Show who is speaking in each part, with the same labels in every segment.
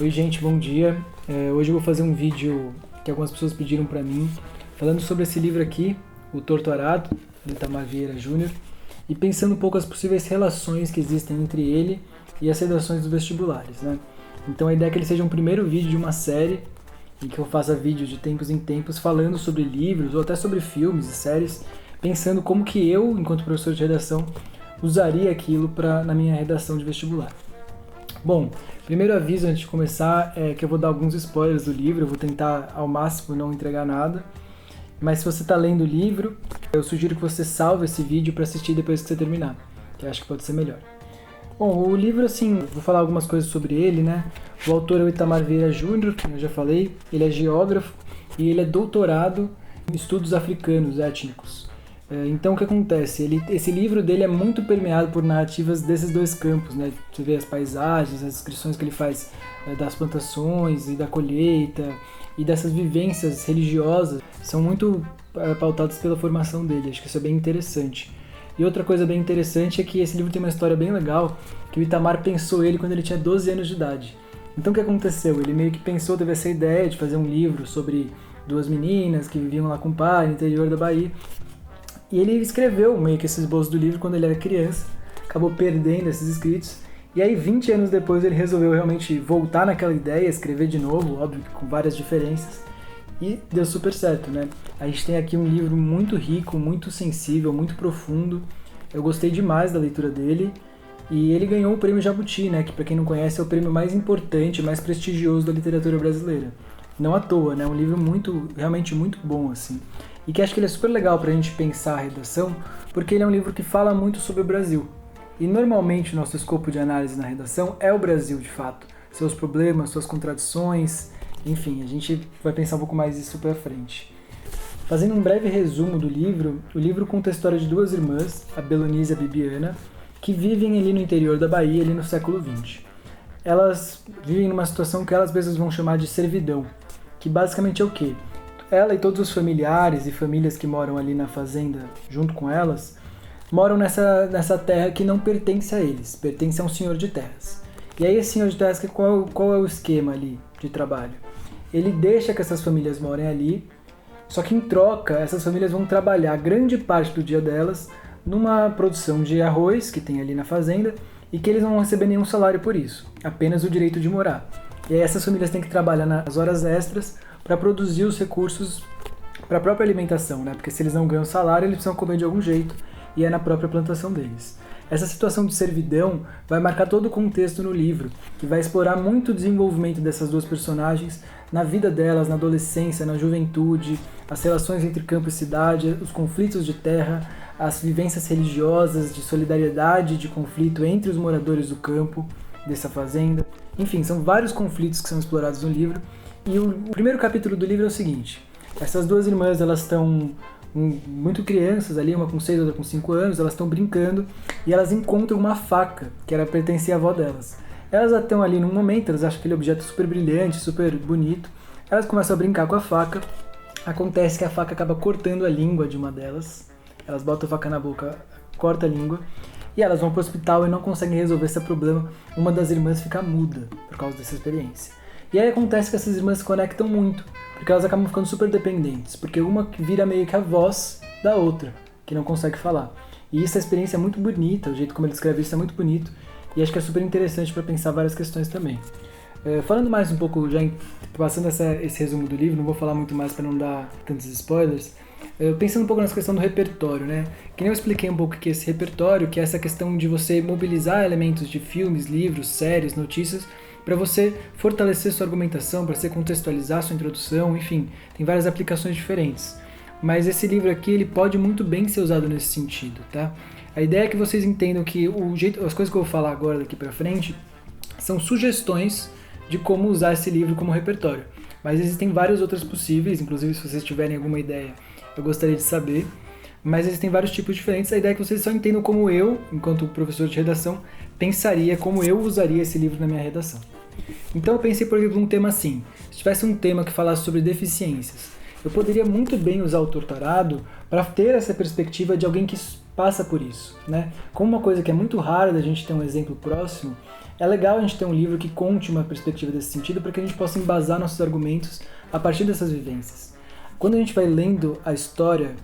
Speaker 1: Oi gente, bom dia. Hoje eu vou fazer um vídeo que algumas pessoas pediram para mim, falando sobre esse livro aqui, O Torto Arado, do Itamar Vieira Júnior, e pensando um pouco as possíveis relações que existem entre ele e as redações dos vestibulares, né? Então a ideia é que ele seja um primeiro vídeo de uma série, em que eu faça vídeos de tempos em tempos falando sobre livros ou até sobre filmes e séries, pensando como que eu, enquanto professor de redação, usaria aquilo na minha redação de vestibular. Bom, primeiro aviso antes de começar é que eu vou dar alguns spoilers do livro, eu vou tentar ao máximo não entregar nada, mas se você está lendo o livro, eu sugiro que você salve esse vídeo para assistir depois que você terminar, que eu acho que pode ser melhor. Bom, o livro, assim, vou falar algumas coisas sobre ele, né? O autor é o Itamar Vieira Júnior, que eu já falei, ele é geógrafo e ele é doutorado em estudos africanos étnicos. Então o que acontece? Esse livro dele é muito permeado por narrativas desses dois campos, né? Você vê as paisagens, as descrições que ele faz das plantações e da colheita e dessas vivências religiosas são muito pautadas pela formação dele, acho que isso é bem interessante. E outra coisa bem interessante é que esse livro tem uma história bem legal, que o Itamar pensou ele quando ele tinha 12 anos de idade. Então o que aconteceu? Ele meio que pensou, teve essa ideia de fazer um livro sobre duas meninas que viviam lá com o pai no interior da Bahia. E ele escreveu meio que esse esboço do livro quando ele era criança, acabou perdendo esses escritos, e aí 20 anos depois ele resolveu realmente voltar naquela ideia, escrever de novo, óbvio que com várias diferenças, e deu super certo, né? A gente tem aqui um livro muito rico, muito sensível, muito profundo, eu gostei demais da leitura dele, e ele ganhou o prêmio Jabuti, né? Que para quem não conhece é o prêmio mais importante, mais prestigioso da literatura brasileira. Não à toa, né? Um livro realmente muito bom, assim. E que acho que ele é super legal pra gente pensar a redação, porque ele é um livro que fala muito sobre o Brasil. E normalmente o nosso escopo de análise na redação é o Brasil, de fato. Seus problemas, suas contradições, enfim, a gente vai pensar um pouco mais isso pra frente. Fazendo um breve resumo do livro, o livro conta a história de duas irmãs, a Belonise e a Bibiana, que vivem ali no interior da Bahia, ali no século XX. Elas vivem numa situação que elas mesmas vão chamar de servidão, que basicamente é o quê? Ela e todos os familiares e famílias que moram ali na fazenda junto com elas, moram nessa terra que não pertence a eles, pertence a um senhor de terras. E aí esse senhor de terras, qual é o esquema ali de trabalho? Ele deixa que essas famílias morem ali, só que em troca essas famílias vão trabalhar grande parte do dia delas numa produção de arroz que tem ali na fazenda e que eles não vão receber nenhum salário por isso, apenas o direito de morar. E aí essas famílias têm que trabalhar nas horas extras para produzir os recursos para a própria alimentação, né? Porque se eles não ganham salário, eles precisam comer de algum jeito, e é na própria plantação deles. Essa situação de servidão vai marcar todo o contexto no livro, que vai explorar muito o desenvolvimento dessas duas personagens na vida delas, na adolescência, na juventude, as relações entre campo e cidade, os conflitos de terra, as vivências religiosas, de solidariedade, de conflito entre os moradores do campo, dessa fazenda. Enfim, são vários conflitos que são explorados no livro. E o primeiro capítulo do livro é o seguinte: essas duas irmãs, elas estão muito crianças ali, uma com 6, outra com 5 anos, elas estão brincando e elas encontram uma faca que pertencia à avó delas. Elas estão ali num momento, elas acham aquele objeto super brilhante, super bonito, elas começam a brincar com a faca, acontece que a faca acaba cortando a língua de uma delas, elas botam a faca na boca, corta a língua, e elas vão para o hospital e não conseguem resolver esse problema, uma das irmãs fica muda por causa dessa experiência. E aí acontece que essas irmãs se conectam muito, porque elas acabam ficando super dependentes, porque uma vira meio que a voz da outra, que não consegue falar. E essa experiência é muito bonita, o jeito como ele escreve isso é muito bonito, e acho que é super interessante para pensar várias questões também. Falando mais um pouco, já passando esse resumo do livro, não vou falar muito mais para não dar tantos spoilers, pensando um pouco nessa questão do repertório, né? Que nem eu expliquei um pouco o que é esse repertório, que é essa questão de você mobilizar elementos de filmes, livros, séries, notícias, para você fortalecer sua argumentação, para você contextualizar sua introdução, enfim, tem várias aplicações diferentes. Mas esse livro aqui, ele pode muito bem ser usado nesse sentido, tá? A ideia é que vocês entendam que as coisas que eu vou falar agora daqui para frente são sugestões de como usar esse livro como repertório. Mas existem várias outras possíveis, inclusive se vocês tiverem alguma ideia, eu gostaria de saber. Mas existem vários tipos diferentes, a ideia é que vocês só entendam como eu, enquanto professor de redação, pensaria, como eu usaria esse livro na minha redação. Então eu pensei, por exemplo, num tema assim: se tivesse um tema que falasse sobre deficiências, eu poderia muito bem usar o Torto Arado para ter essa perspectiva de alguém que passa por isso, né? Como uma coisa que é muito rara da gente ter um exemplo próximo, É legal a gente ter um livro que conte uma perspectiva desse sentido para que a gente possa embasar nossos argumentos a partir dessas vivências. Quando a gente vai lendo a história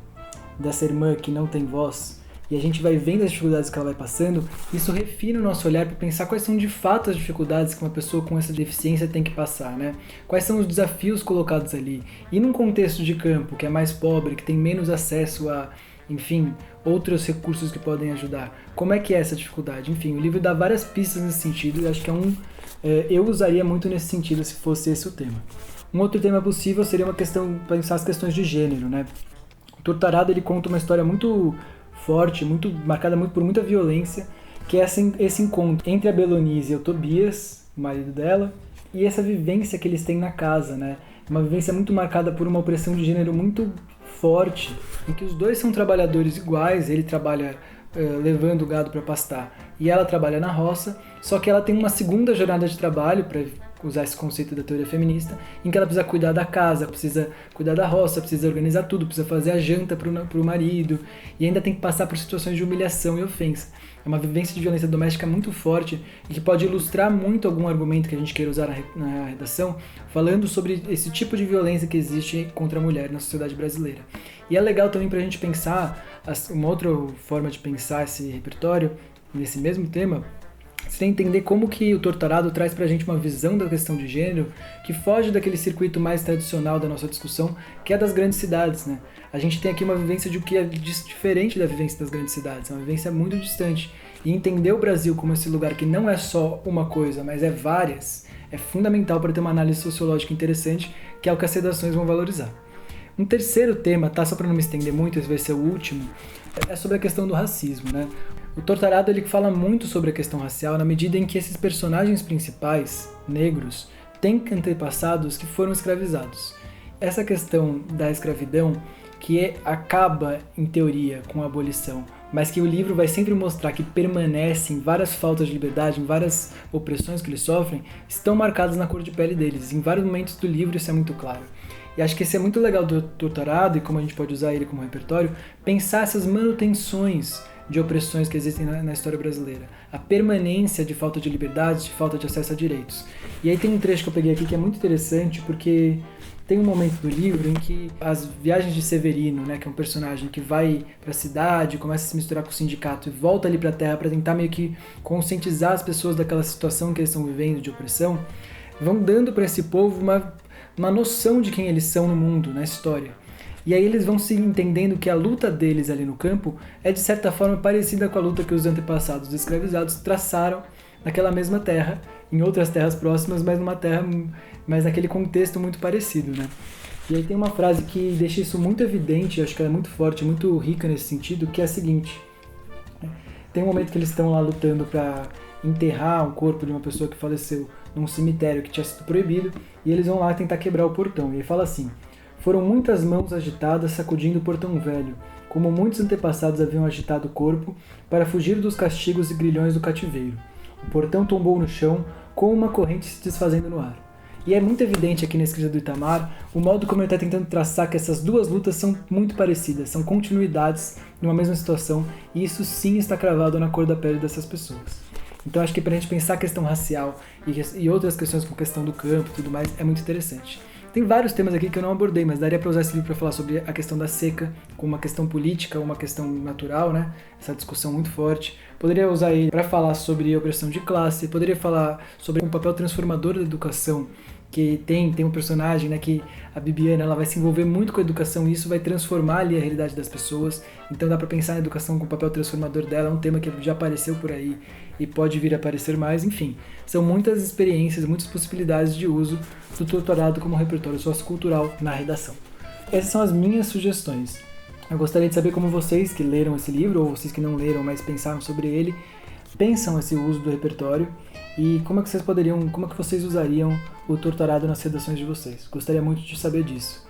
Speaker 1: dessa irmã que não tem voz, e a gente vai vendo as dificuldades que ela vai passando, isso refina o nosso olhar para pensar quais são de fato as dificuldades que uma pessoa com essa deficiência tem que passar, né? Quais são os desafios colocados ali. E num contexto de campo, que é mais pobre, que tem menos acesso a, enfim, outros recursos que podem ajudar, como é que é essa dificuldade? Enfim, o livro dá várias pistas nesse sentido, e acho que eu usaria muito nesse sentido se fosse esse o tema. Um outro tema possível seria uma questão, pensar as questões de gênero, né? O Torturado, ele conta uma história muito forte, muito marcada por muita violência, que é esse encontro entre a Belonise e o Tobias, o marido dela, e essa vivência que eles têm na casa, né? Uma vivência muito marcada por uma opressão de gênero muito forte, em que os dois são trabalhadores iguais, ele trabalha levando o gado para pastar e ela trabalha na roça, só que ela tem uma segunda jornada de trabalho, para usar esse conceito da teoria feminista, em que ela precisa cuidar da casa, precisa cuidar da roça, precisa organizar tudo, precisa fazer a janta pro marido, e ainda tem que passar por situações de humilhação e ofensa. É uma vivência de violência doméstica muito forte e que pode ilustrar muito algum argumento que a gente queira usar na redação, falando sobre esse tipo de violência que existe contra a mulher na sociedade brasileira. E é legal também pra gente pensar, uma outra forma de pensar esse repertório, nesse mesmo tema, seria entender como que o Torturado traz pra gente uma visão da questão de gênero que foge daquele circuito mais tradicional da nossa discussão, que é das grandes cidades, né? A gente tem aqui uma vivência de o que é diferente da vivência das grandes cidades, é uma vivência muito distante. E entender o Brasil como esse lugar que não é só uma coisa, mas é várias, é fundamental para ter uma análise sociológica interessante, que é o que as redações vão valorizar. Um terceiro tema, tá? Só para não me estender muito, esse vai ser o último, é sobre a questão do racismo, né? O Torturado, ele fala muito sobre a questão racial na medida em que esses personagens principais, negros, têm antepassados que foram escravizados. Essa questão da escravidão, que acaba, em teoria, com a abolição, mas que o livro vai sempre mostrar que permanecem várias faltas de liberdade, em várias opressões que eles sofrem, estão marcadas na cor de pele deles. Em vários momentos do livro isso é muito claro. E acho que isso é muito legal do Torturado, e como a gente pode usar ele como repertório, pensar essas manutenções de opressões que existem na história brasileira. A permanência de falta de liberdade, de falta de acesso a direitos. E aí tem um trecho que eu peguei aqui que é muito interessante, porque tem um momento do livro em que as viagens de Severino, né, que é um personagem que vai para a cidade, começa a se misturar com o sindicato e volta ali para a terra para tentar meio que conscientizar as pessoas daquela situação que eles estão vivendo de opressão, vão dando para esse povo uma noção de quem eles são no mundo, na história. E aí eles vão se entendendo que a luta deles ali no campo é de certa forma parecida com a luta que os antepassados escravizados traçaram naquela mesma terra, em outras terras próximas, mas naquele contexto muito parecido, né? E aí tem uma frase que deixa isso muito evidente, acho que ela é muito forte, muito rica nesse sentido, que é a seguinte: tem um momento que eles estão lá lutando para enterrar um corpo de uma pessoa que faleceu num cemitério que tinha sido proibido, e eles vão lá tentar quebrar o portão. E ele fala assim: foram muitas mãos agitadas sacudindo o portão velho, como muitos antepassados haviam agitado o corpo para fugir dos castigos e grilhões do cativeiro. O portão tombou no chão, com uma corrente se desfazendo no ar. E é muito evidente aqui na escrita do Itamar o modo como ele está tentando traçar que essas duas lutas são muito parecidas, são continuidades numa mesma situação, e isso sim está cravado na cor da pele dessas pessoas. Então acho que para a gente pensar a questão racial e outras questões como a questão do campo e tudo mais, é muito interessante. Tem vários temas aqui que eu não abordei, mas daria para usar esse livro para falar sobre a questão da seca, como uma questão política, uma questão natural, né? Essa discussão muito forte. Poderia usar ele para falar sobre a opressão de classe, poderia falar sobre um papel transformador da educação, que tem um personagem, né, que a Bibiana, ela vai se envolver muito com a educação, e isso vai transformar ali a realidade das pessoas. Então dá para pensar na educação com o papel transformador dela, é um tema que já apareceu por aí e pode vir a aparecer mais. Enfim, são muitas experiências, muitas possibilidades de uso do Torturado como repertório sociocultural na redação. Essas são as minhas sugestões. Eu gostaria de saber como vocês que leram esse livro, ou vocês que não leram, mas pensaram sobre ele, pensam esse uso do repertório, e como é que vocês usariam o Torturado nas redações de vocês. Gostaria muito de saber disso.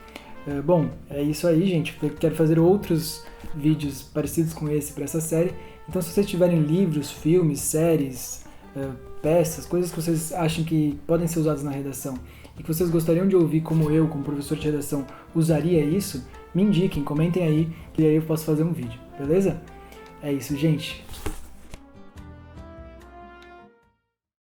Speaker 1: Bom, é isso aí, gente. Eu quero fazer outros vídeos parecidos com esse para essa série. Então, se vocês tiverem livros, filmes, séries, peças, coisas que vocês acham que podem ser usadas na redação e que vocês gostariam de ouvir como eu, como professor de redação, usaria isso, me indiquem, comentem aí, que aí eu posso fazer um vídeo, beleza? É isso, gente.